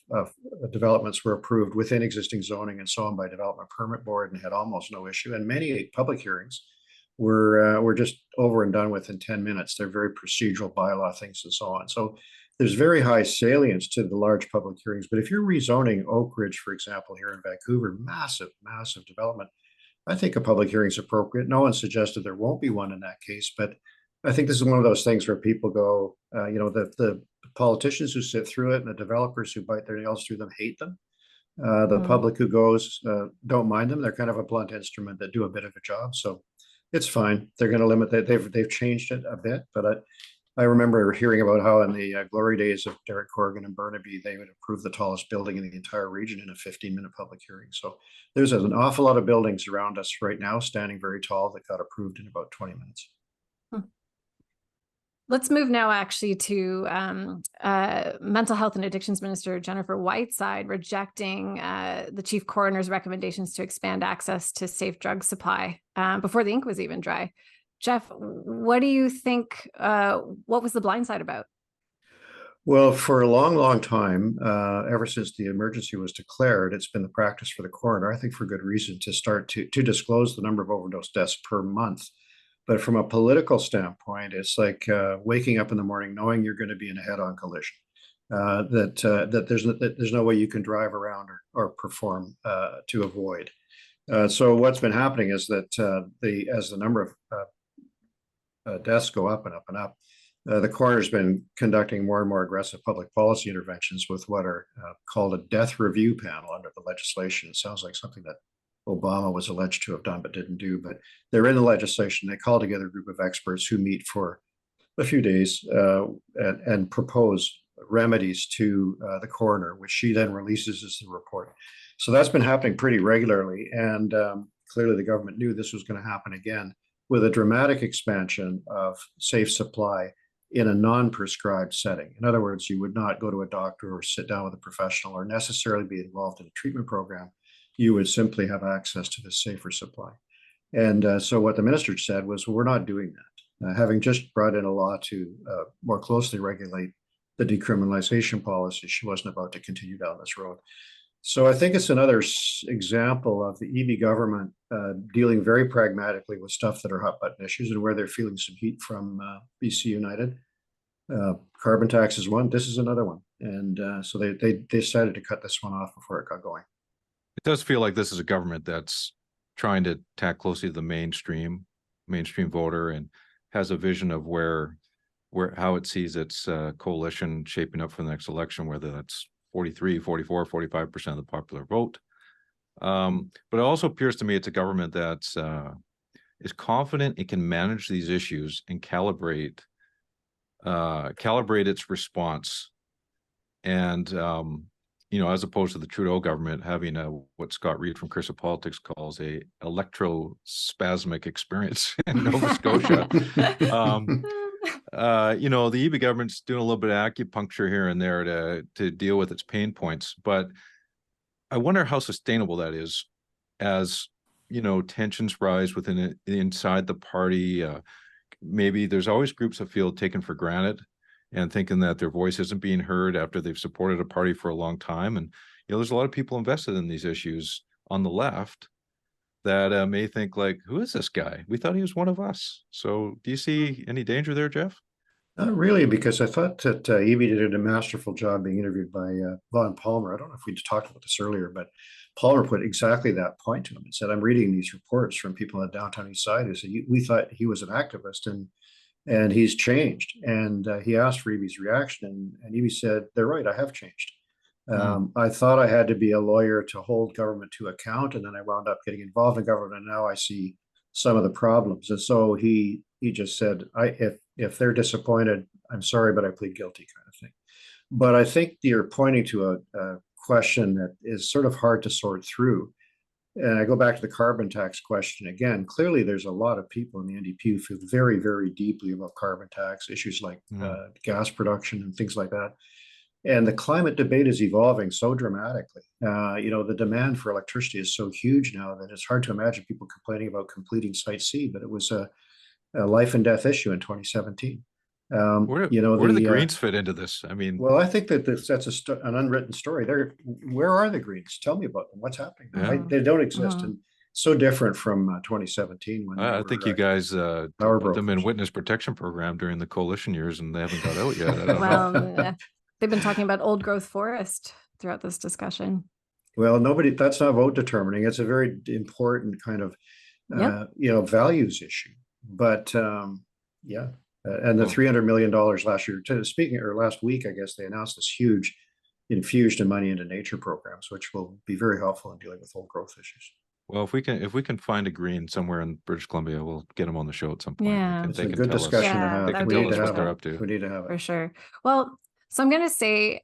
[SPEAKER 5] developments were approved within existing zoning and so on by Development Permit Board and had almost no issue. And many public hearings were just over and done with in 10 minutes. They're very procedural bylaw things and so on. So there's very high salience to the large public hearings. But if you're rezoning Oak Ridge, for example, here in Vancouver, massive, massive development, I think a public hearing is appropriate. No one suggested there won't be one in that case, but I think this is one of those things where people go, the politicians who sit through it and the developers who bite their nails through them hate them. The public who goes don't mind them. They're kind of a blunt instrument that do a bit of a job. So it's fine. They're going to limit that. They've changed it a bit, but I remember hearing about how in the glory days of Derek Corrigan and Burnaby, they would approve the tallest building in the entire region in a 15-minute public hearing. So there's an awful lot of buildings around us right now standing very tall that got approved in about 20 minutes.
[SPEAKER 2] Let's move now actually to Mental Health and Addictions Minister Jennifer Whiteside rejecting the Chief Coroner's recommendations to expand access to safe drug supply before the ink was even dry. Geoff, what do you think, what was the blindside about?
[SPEAKER 5] Well, for a long, long time, ever since the emergency was declared, it's been the practice for the coroner, I think for good reason, to start to disclose the number of overdose deaths per month. But from a political standpoint, it's like waking up in the morning knowing you're going to be in a head-on collision, that there's no way you can drive around or perform to avoid. So what's been happening is that as the number of deaths go up and up and up, the coroner's been conducting more and more aggressive public policy interventions with what are called a death review panel under the legislation. It sounds like something that Obama was alleged to have done but didn't do, but they're in the legislation. They call together a group of experts who meet for a few days and propose remedies to the coroner, which she then releases as the report. So that's been happening pretty regularly, and clearly the government knew this was going to happen again with a dramatic expansion of safe supply in a non-prescribed setting. In other words, you would not go to a doctor or sit down with a professional or necessarily be involved in a treatment program. You would simply have access to this safer supply. And so what the minister said was, well, we're not doing that. Having just brought in a law to more closely regulate the decriminalization policy, she wasn't about to continue down this road. So I think it's another example of the EB government dealing very pragmatically with stuff that are hot button issues and where they're feeling some heat from BC United. Carbon tax is one. This is another one. And so they decided to cut this one off before it got going.
[SPEAKER 4] It does feel like this is a government that's trying to tack closely to the mainstream voter and has a vision of how it sees its coalition shaping up for the next election, whether that's 43, 44, 45% of the popular vote. But it also appears to me it's a government that is confident it can manage these issues and calibrate its response. And as opposed to the Trudeau government having what Scott Reid from Cursive Politics calls a electrospasmic experience in Nova Scotia. The EB government's doing a little bit of acupuncture here and there to deal with its pain points, but I wonder how sustainable that is as tensions rise inside the party. Maybe there's always groups that feel taken for granted and thinking that their voice isn't being heard after they've supported a party for a long time. And, there's a lot of people invested in these issues on the left that may think like, who is this guy? We thought he was one of us. So do you see any danger there, Geoff?
[SPEAKER 5] Not really, because I thought that Evie did a masterful job being interviewed by Vaughn Palmer. I don't know if we talked about this earlier, but Palmer put exactly that point to him and said, I'm reading these reports from people on the downtown east side who said, we thought he was an activist and he's changed. And he asked for Evie's reaction, and Evie said, they're right, I have changed. I thought I had to be a lawyer to hold government to account, and then I wound up getting involved in government, and now I see some of the problems. And so he just said, if they're disappointed, I'm sorry, but I plead guilty, kind of thing. But I think you're pointing to a question that is sort of hard to sort through. And I go back to the carbon tax question again. Clearly, there's a lot of people in the NDP who feel very, very deeply about carbon tax, issues like gas production and things like that. And the climate debate is evolving so dramatically. The demand for electricity is so huge now that it's hard to imagine people complaining about completing Site C, but it was a life and death issue in 2017.
[SPEAKER 4] Where do the Greens fit into this? I mean,
[SPEAKER 5] well, I think that that's an unwritten story. Where are the Greens? Tell me about them. What's happening? Yeah. They don't exist, and so different from 2017 when
[SPEAKER 4] I think you guys put them in witness protection program during the coalition years, and they haven't got out yet.
[SPEAKER 2] Well, they've been talking about old growth forest throughout this discussion.
[SPEAKER 5] Well, that's not vote determining. It's a very important kind of values issue. But and the $300 million last year, last week, I guess they announced this huge infusion of money into nature programs, which will be very helpful in dealing with old growth issues.
[SPEAKER 4] Well, if we can find a Green somewhere in British Columbia, we'll get them on the show at some point.
[SPEAKER 2] Yeah,
[SPEAKER 5] it's a good discussion to have.
[SPEAKER 4] They can tell us what they're up to.
[SPEAKER 5] We need to have it
[SPEAKER 2] for sure. Well, so I'm going to say,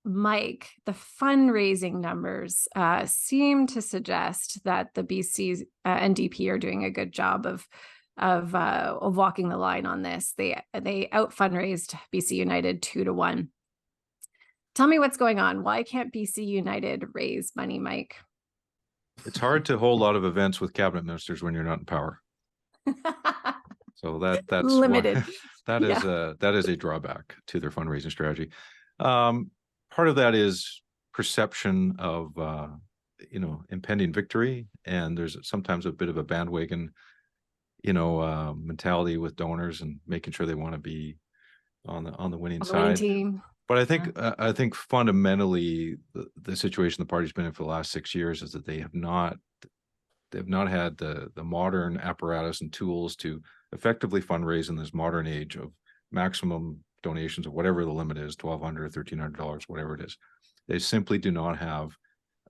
[SPEAKER 2] Mike, the fundraising numbers seem to suggest that the BC NDP are doing a good job of walking the line on this. They out fundraised BC United 2-1. Tell me what's going on. Why can't BC United raise money, Mike?
[SPEAKER 4] It's hard to hold a lot of events with cabinet ministers when you're not in power. So that's
[SPEAKER 2] limited.
[SPEAKER 4] That is a drawback to their fundraising strategy. Part of that is perception of impending victory, and there's sometimes a bit of a bandwagon mentality with donors and making sure they want to be on the winning side.
[SPEAKER 2] Team.
[SPEAKER 4] But I think fundamentally the situation the party's been in for the last 6 years is that they have not they've not had the modern apparatus and tools to effectively fundraise in this modern age of maximum donations of whatever the limit is, $1,200, $1,300, whatever it is. They simply do not have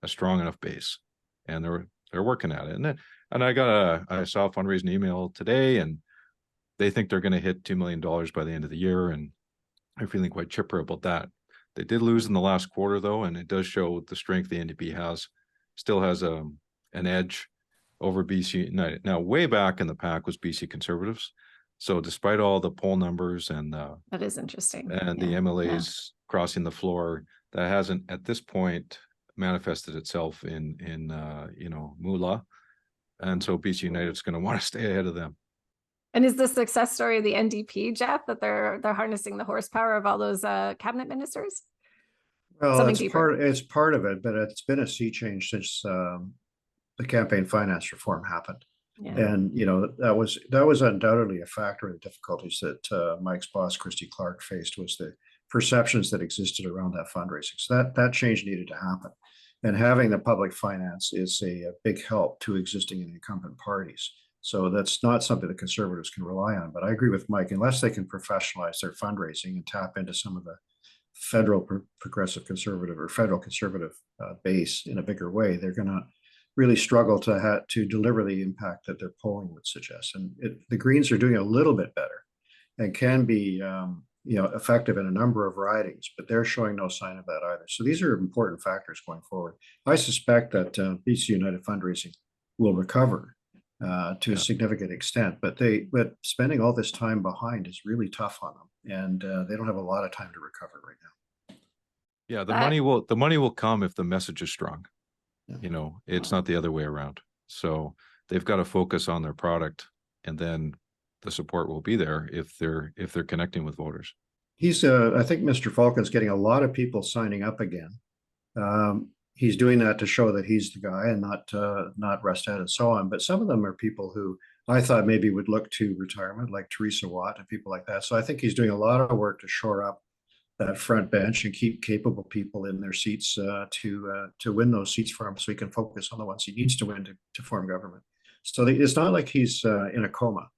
[SPEAKER 4] a strong enough base, and they're working at it. And I saw a fundraising email today, and they think they're going to hit $2 million by the end of the year, and I'm feeling quite chipper about that. They did lose in the last quarter, though, and it does show the strength the NDP still has an edge over BC United. Now, way back in the pack was BC Conservatives. So despite all the poll numbers and
[SPEAKER 2] that is interesting,
[SPEAKER 4] and the MLAs crossing the floor, that hasn't at this point manifested itself in moolah, and so BC United is going to want to stay ahead of them.
[SPEAKER 2] And is the success story of the NDP, Geoff, that they're harnessing the horsepower of all those cabinet ministers?
[SPEAKER 5] Well, it's part of it, but it's been a sea change since the campaign finance reform happened. Yeah. And that was undoubtedly a factor in the difficulties that Mike's boss Christy Clark faced, was the perceptions that existed around that fundraising. So that change needed to happen, and having the public finance is a big help to existing and incumbent parties. So that's not something the Conservatives can rely on. But I agree with Mike, unless they can professionalize their fundraising and tap into some of the federal progressive conservative or federal conservative base in a bigger way, they're going to really struggle to deliver the impact that their polling would suggest. And the Greens are doing a little bit better and can be effective in a number of ridings, but they're showing no sign of that either. So these are important factors going forward. I suspect that BC United fundraising will recover to a significant extent, but spending all this time behind is really tough on them, and they don't have a lot of time to recover right now.
[SPEAKER 4] Yeah, the money will come if the message is strong. It's not the other way around. So they've got to focus on their product, and then the support will be there if they're connecting with voters.
[SPEAKER 5] I think Mr. Falcon's getting a lot of people signing up again. He's doing that to show that he's the guy and not rest out and so on. But some of them are people who I thought maybe would look to retirement, like Teresa Watt and people like that. So I think he's doing a lot of work to shore up that front bench and keep capable people in their seats to win those seats for him, so he can focus on the ones he needs to win to form government. So it's not like he's in a coma.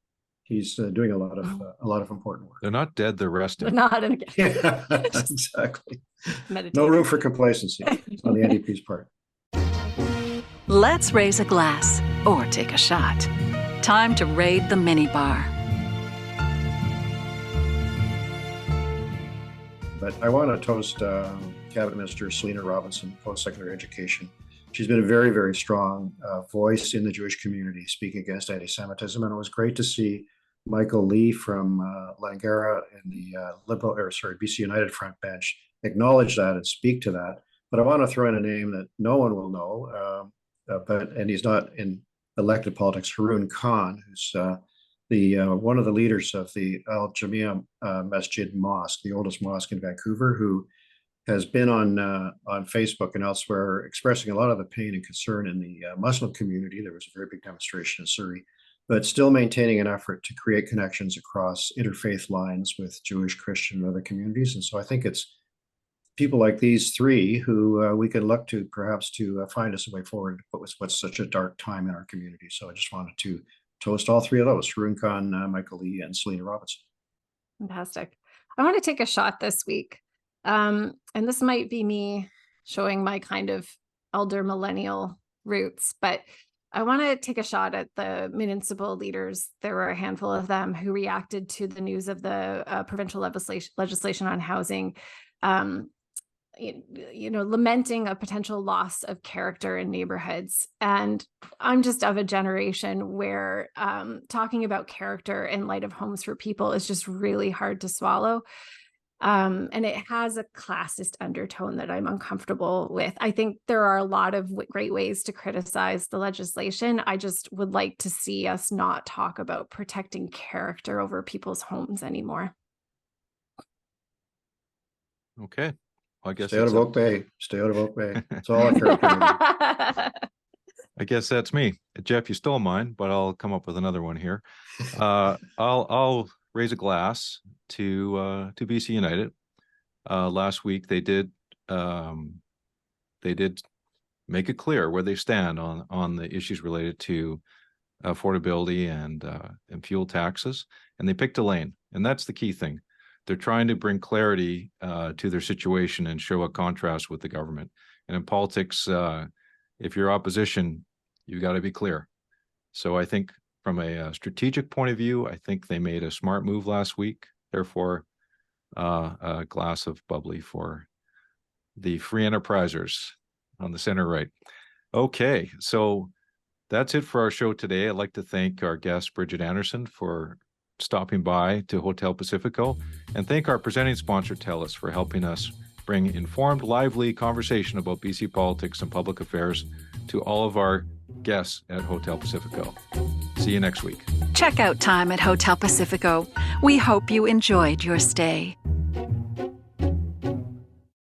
[SPEAKER 5] He's doing a lot of important work.
[SPEAKER 4] They're not dead; they're resting.
[SPEAKER 2] They're not.
[SPEAKER 5] Yeah, exactly. No room for complacency on the NDP's part.
[SPEAKER 1] Let's raise a glass or take a shot. Time to raid the minibar.
[SPEAKER 5] But I want to toast Cabinet Minister Selina Robinson, post-secondary education. She's been a very, very strong voice in the Jewish community speaking against anti-Semitism, and it was great to see Michael Lee from Langara and the BC United front bench acknowledge that and speak to that. But I want to throw in a name that no one will know, and he's not in elected politics, Haroon Khan, who's one of the leaders of the Al Jamia Masjid Mosque, the oldest mosque in Vancouver, who has been on Facebook and elsewhere expressing a lot of the pain and concern in the Muslim community. There was a very big demonstration in Surrey, but still maintaining an effort to create connections across interfaith lines with Jewish, Christian, and other communities. And so I think it's people like these three who we can look to perhaps to find us a way forward, what's such a dark time in our community. So I just wanted to toast all three of those, Haroon Khan, Michael Lee, and Selina Robinson.
[SPEAKER 2] Fantastic. I want to take a shot this week. And this might be me showing my kind of elder millennial roots, but I want to take a shot at the municipal leaders. There were a handful of them who reacted to the news of the provincial legislation on housing, lamenting a potential loss of character in neighborhoods. And I'm just of a generation where talking about character in light of homes for people is just really hard to swallow. And it has a classist undertone that I'm uncomfortable with. I think there are a lot of great ways to criticize the legislation. I just would like to see us not talk about protecting character over people's homes anymore.
[SPEAKER 4] Okay. Well, I guess
[SPEAKER 5] stay out of Oak Bay. Stay out of Oak Bay. That's all I care about.
[SPEAKER 4] I guess that's me. Geoff, you stole mine, but I'll come up with another one here. I'll raise a glass to BC United. Last week they did make it clear where they stand on the issues related to affordability and fuel taxes. And they picked a lane, and that's the key thing. They're trying to bring clarity to their situation and show a contrast with the government. And in politics, if you're opposition, you've got to be clear. So I think from a strategic point of view, I think they made a smart move last week. Therefore, a glass of bubbly for the free enterprisers on the center right. Okay, so that's it for our show today. I'd like to thank our guest, Bridgitte Anderson, for stopping by to Hotel Pacifico, and thank our presenting sponsor, TELUS, for helping us bring informed, lively conversation about BC politics and public affairs to all of our guests at Hotel Pacifico. See you next week.
[SPEAKER 1] Checkout time at Hotel Pacifico. We hope you enjoyed your stay.